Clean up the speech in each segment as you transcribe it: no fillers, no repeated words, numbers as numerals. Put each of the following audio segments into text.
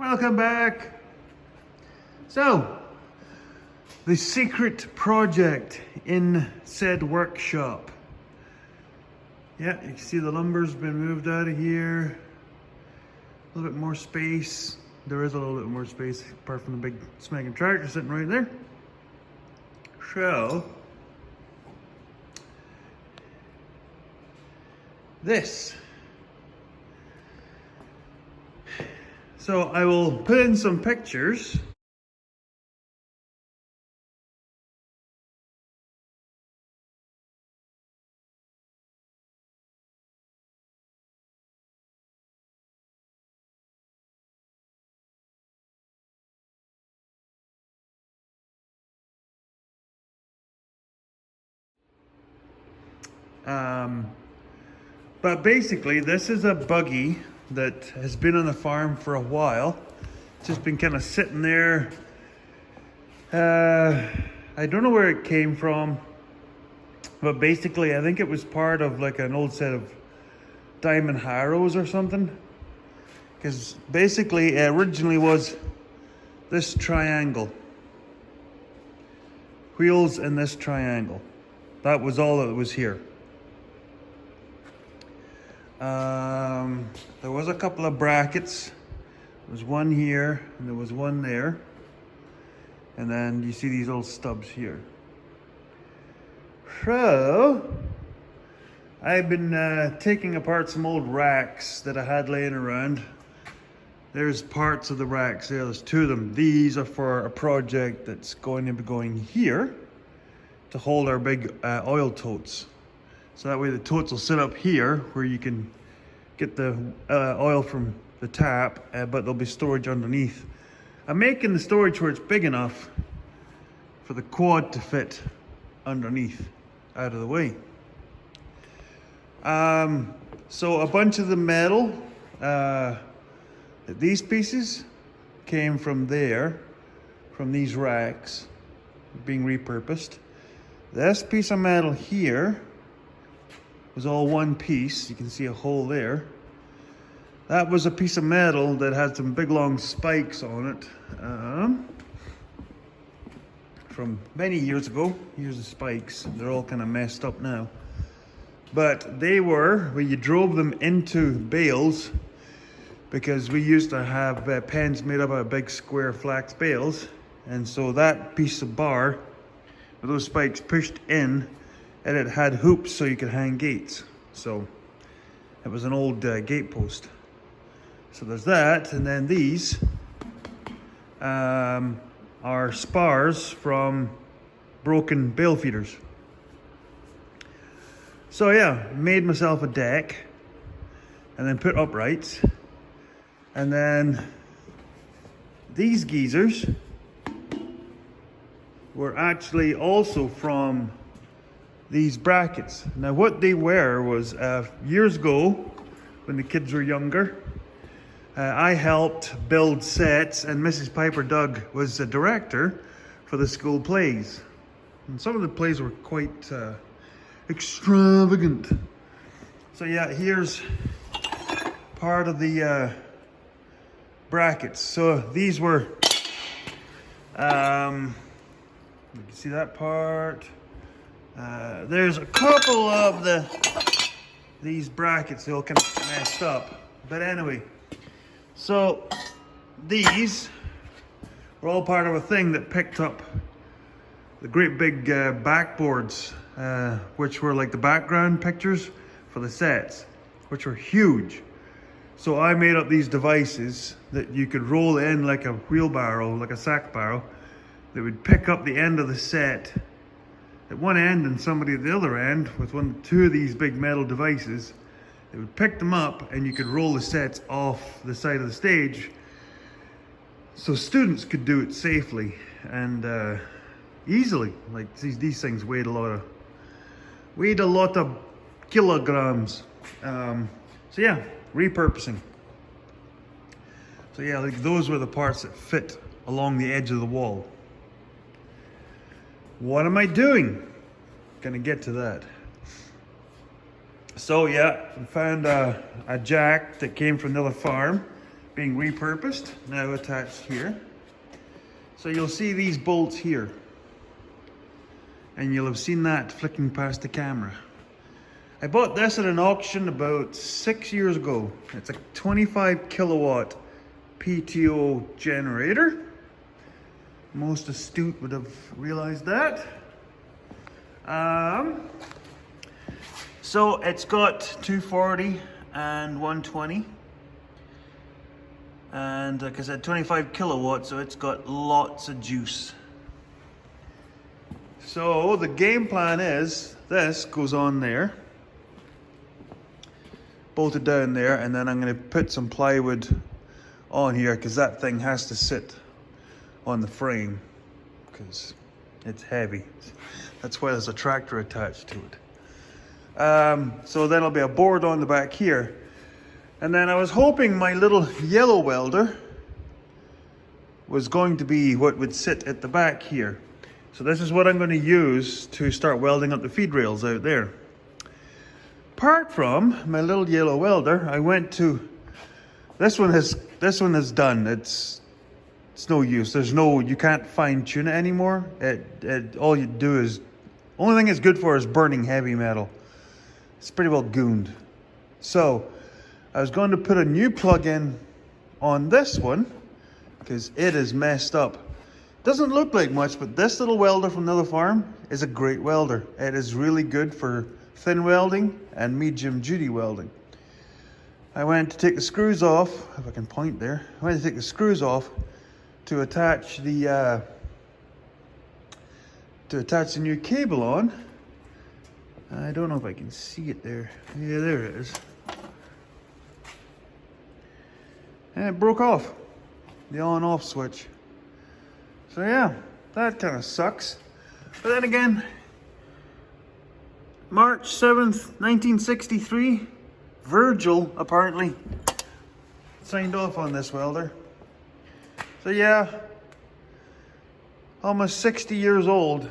Welcome back. So, the secret project in said workshop. Yeah, you can see the lumber's been moved out of here. A little bit more space. There is a little bit more space apart from the big smacking tractor sitting right there. So, this. So I will put in some pictures. But basically this is a buggy that has been on the farm for a while. It's just been kind of sitting there. I don't know where it came from, but basically I think it was part of like an old set of diamond harrows or something. Because basically it originally was this triangle. Wheels in this triangle. That was all that was here. There was a couple of brackets. There was one here and there was one there. And then you see these little stubs here. So, I've been taking apart some old racks that I had laying around. There's parts of the racks there, there's two of them. These are for a project that's going to be going here to hold our big oil totes. So that way the totes will sit up here where you can get the oil from the tap, but there'll be storage underneath. I'm making the storage where it's big enough for the quad to fit underneath, out of the way. So a bunch of the metal, these pieces came from there, from these racks being repurposed. This piece of metal here was all one piece. You can see a hole there. That was a piece of metal that had some big long spikes on it from many years ago. Here's the spikes. They're all kind of messed up now. But they were, when you drove them into bales, because we used to have pens made up of big square flax bales. And so that piece of bar with those spikes pushed in, and it had hoops so you could hang gates. So it was an old gate post. So there's that, and then these are spars from broken bale feeders. So yeah, made myself a deck and then put uprights. And then these geezers were actually also from these brackets. Now what they were was years ago when the kids were younger, I helped build sets, and Mrs. Piper Doug was the director for the school plays. And some of the plays were quite extravagant. So yeah, here's part of the brackets. So these were, you can see that part. There's a couple of these brackets, they're all kind of messed up. But anyway, so these were all part of a thing that picked up the great big backboards, which were like the background pictures for the sets, which were huge. So I made up these devices that you could roll in like a wheelbarrow, like a sack barrow, that would pick up the end of the set at one end and somebody at the other end with two of these big metal devices. They would pick them up and you could roll the sets off the side of the stage so students could do it safely and easily. Like these things weighed a lot of kilograms. So yeah, repurposing. So yeah, like those were the parts that fit along the edge of the wall. What am I doing? Gonna get to that. So yeah, I found a jack that came from the other farm. being repurposed, now attached here. So you'll see these bolts here. And you'll have seen that flicking past the camera. I bought this at an auction about 6 years ago. It's a 25 kilowatt PTO generator. Most astute would have realized that. So it's got 240 and 120. And like I said, 25 kilowatts, so it's got lots of juice. So the game plan is, this goes on there, bolted down there, and then I'm going to put some plywood on here because that thing has to sit on the frame because it's heavy. That's why there's a tractor attached to it. So then there'll be a board on the back here. And then I was hoping my little yellow welder was going to be what would sit at the back here. So this is what I'm going to use to start welding up the feed rails out there. Apart from my little yellow welder, I went to, this one is done. It's no use. You can't fine tune it anymore. All you do is, only thing it's good for is burning heavy metal. It's pretty well gooned. So I was going to put a new plug-in on this one because it is messed up. Doesn't look like much, but this little welder from the other farm is a great welder. It is really good for thin welding and medium duty welding. I went to take the screws off, if I can point there. I went to take the screws off to attach the new cable on. I don't know if I can see it there. Yeah, there it is. And it broke off, the on-off switch. So yeah, that kind of sucks. But then again, March 7th, 1963, Virgil apparently signed off on this welder. So yeah, almost 60 years old.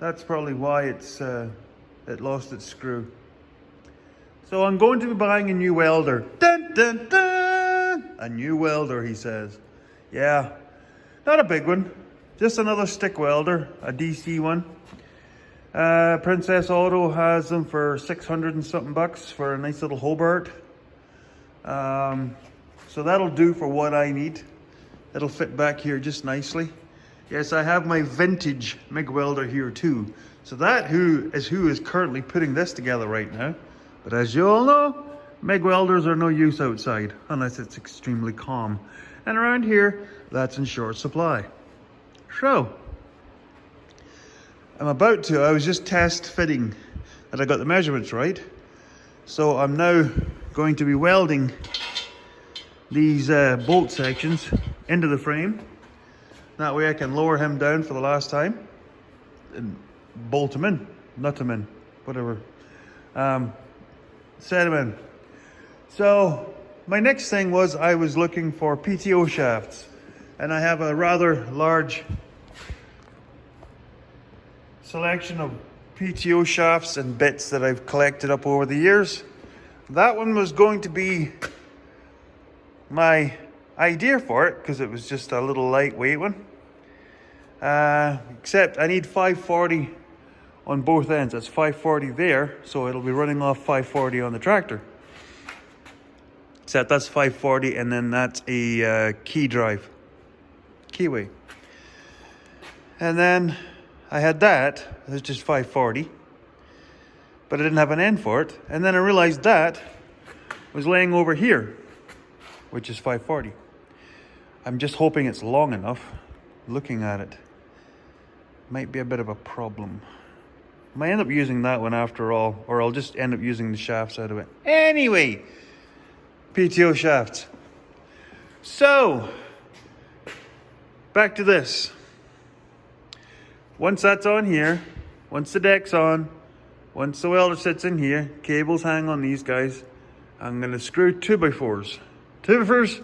That's probably why it lost its screw. So I'm going to be buying a new welder. Dun, dun, dun! A new welder, he says. Yeah, not a big one. Just another stick welder, a DC one. Princess Auto has them for 600 and something bucks for a nice little Hobart. So that'll do for what I need. It'll fit back here just nicely. Yes, I have my vintage MIG welder here too. So that who is currently putting this together right now. But as you all know, MIG welders are no use outside unless it's extremely calm. And around here, that's in short supply. So, I was just test fitting that I got the measurements right. So I'm now going to be welding these bolt sections into the frame. That way I can lower him down for the last time and bolt him in, nut him in, whatever. Set him in. So my next thing was I was looking for PTO shafts, and I have a rather large selection of PTO shafts and bits that I've collected up over the years. That one was going to be my idea for it because it was just a little lightweight one. Except I need 540 on both ends. That's 540 there, so it'll be running off 540 on the tractor. Except that's 540 and then that's a key drive, keyway. And then I had that, it was just 540, but I didn't have an end for it. And then I realized that was laying over here, which is 540. I'm just hoping it's long enough. Looking at it, might be a bit of a problem. I might end up using that one after all, or I'll just end up using the shafts out of it. Anyway, PTO shafts. So, back to this. Once that's on here, once the deck's on, once the welder sits in here, cables hang on these guys, I'm going to screw 2x4s. 2x4s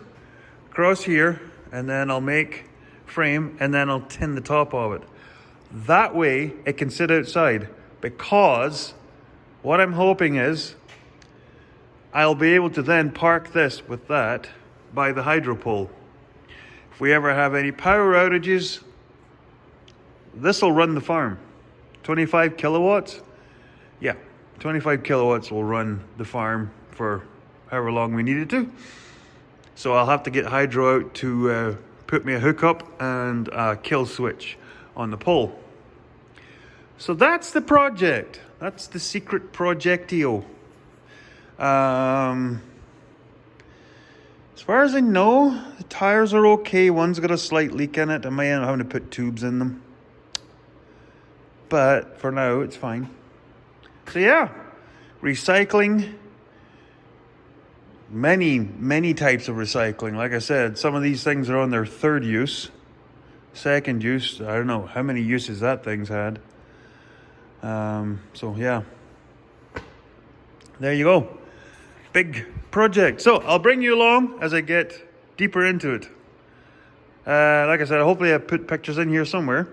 across here, and then I'll make frame, and then I'll tin the top of it. That way it can sit outside, because what I'm hoping is I'll be able to then park this with that by the hydro pole. If we ever have any power outages, this will run the farm. 25 kilowatts? Yeah, 25 kilowatts will run the farm for however long we need it to. So I'll have to get hydro out to put me a hookup and a kill switch on the pole. So that's the project. That's the secret projectio. As far as I know, the tires are okay. One's got a slight leak in it. I might end up having to put tubes in them. But for now, it's fine. So yeah, recycling. Many types of recycling. Like I said, some of these things are on their third use. Second use, I don't know how many uses that thing's had. So yeah. There you go. Big project. So I'll bring you along as I get deeper into it. Like I said, hopefully I put pictures in here somewhere.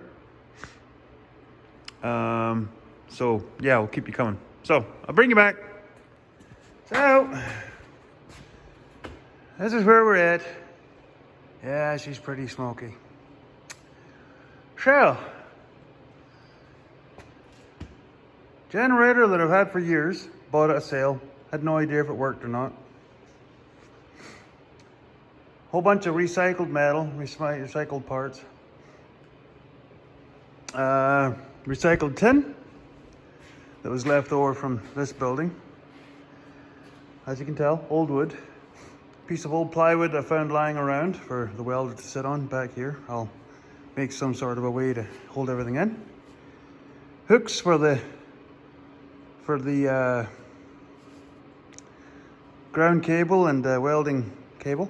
So yeah, we'll keep you coming. So I'll bring you back. So this is where we're at. Yeah, she's pretty smoky. So, generator that I've had for years, bought at a sale. Had no idea if it worked or not. Whole bunch of recycled metal, recycled parts. Recycled tin that was left over from this building. As you can tell, old wood. Piece of old plywood I found lying around for the welder to sit on back here. I'll make some sort of a way to hold everything in. Hooks for the ground cable and welding cable.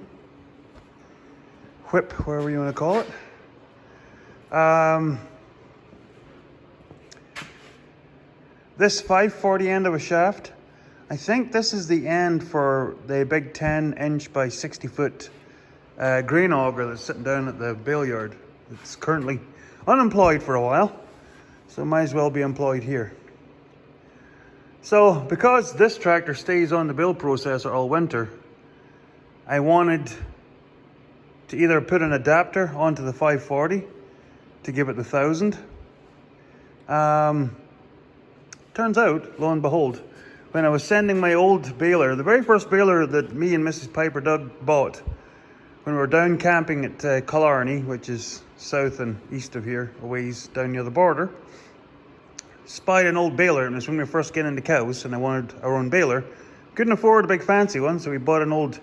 Whip, whatever you want to call it. This 540 end of a shaft, I think this is the end for the big 10-inch by 60-foot grain auger that's sitting down at the bale yard. It's currently unemployed for a while, so might as well be employed here. So because this tractor stays on the build processor all winter, I wanted to either put an adapter onto the 540 to give it the 1000. Turns out, lo and behold, when I was sending my old baler, the very first baler that me and Mrs. Piper Doug bought, when we were down camping at Killarney, which is south and east of here, a ways down near the border, spied an old baler, and it was when we were first getting into cows, and I wanted our own baler. Couldn't afford a big fancy one, so we bought an old,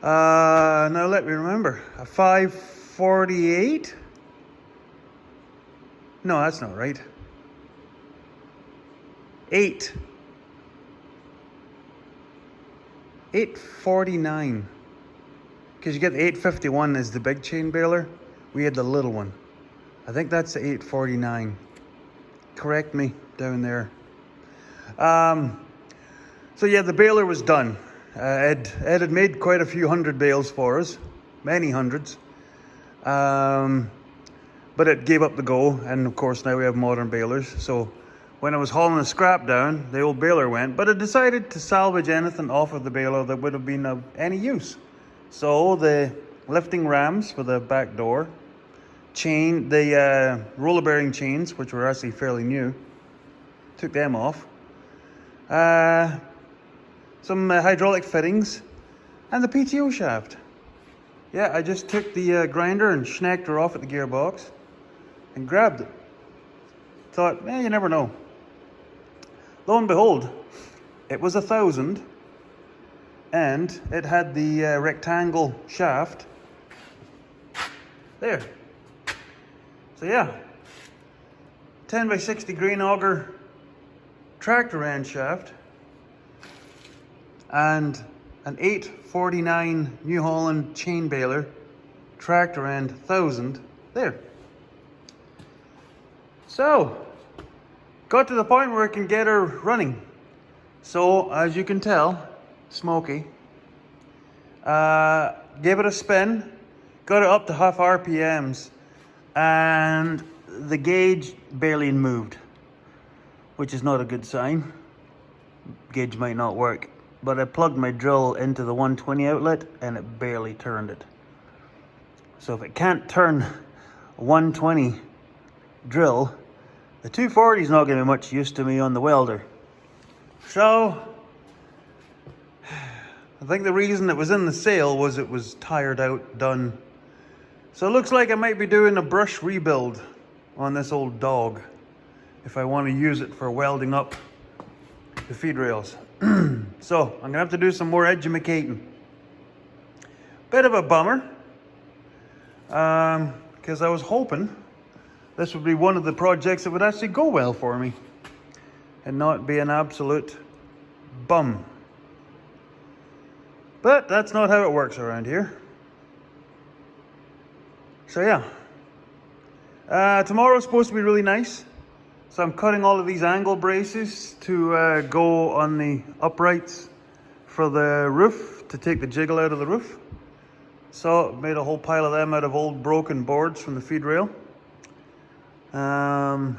now let me remember, a 548? No, that's not right. 849. Because you get the 851 is the big chain baler. We had the little one. I think that's the 849. Correct me down there. So yeah, the baler was done. Ed had made quite a few hundred bales for us, many hundreds. But it gave up the go, and of course now we have modern balers. So when I was hauling the scrap down, the old baler went, but I decided to salvage anything off of the baler that would have been of any use. So the lifting rams for the back door, the roller bearing chains, which were actually fairly new, took them off. Some hydraulic fittings, and the PTO shaft. Yeah, I just took the grinder and snacked her off at the gearbox and grabbed it. Thought, you never know. Lo and behold, it was 1000, and it had the rectangle shaft there. So yeah, 10 by 60 grain auger tractor end shaft, and an 849 New Holland chain baler tractor end 1000 there. So got to the point where I can get her running. So as you can tell, smoky. Gave it a spin, got it up to half RPMs, and the gauge barely moved, which is not a good sign. Gauge might not work. but I plugged my drill into the 120 outlet and it barely turned it. So if it can't turn a 120 drill, the 240 is not going to be much use to me on the welder. So I think the reason it was in the sale was it was tired out, done. So it looks like I might be doing a brush rebuild on this old dog if I want to use it for welding up the feed rails. So I'm gonna have to do some more edumacating. Bit of a bummer, because I was hoping this would be one of the projects that would actually go well for me and not be an absolute bum. But that's not how it works around here. So yeah, tomorrow's supposed to be really nice. So I'm cutting all of these angle braces to go on the uprights for the roof, to take the jiggle out of the roof. So made a whole pile of them out of old broken boards from the feed rail. So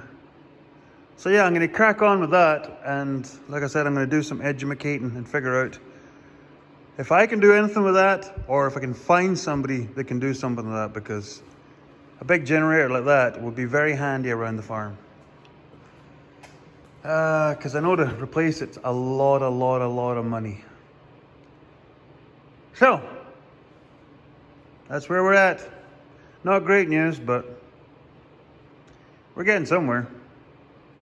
yeah, I'm going to crack on with that, and like I said, I'm going to do some edumacating and figure out if I can do anything with that, or if I can find somebody that can do something with that, because a big generator like that would be very handy around the farm. Because I know to replace it's a lot of money. So that's where we're at. Not great news, but we're getting somewhere.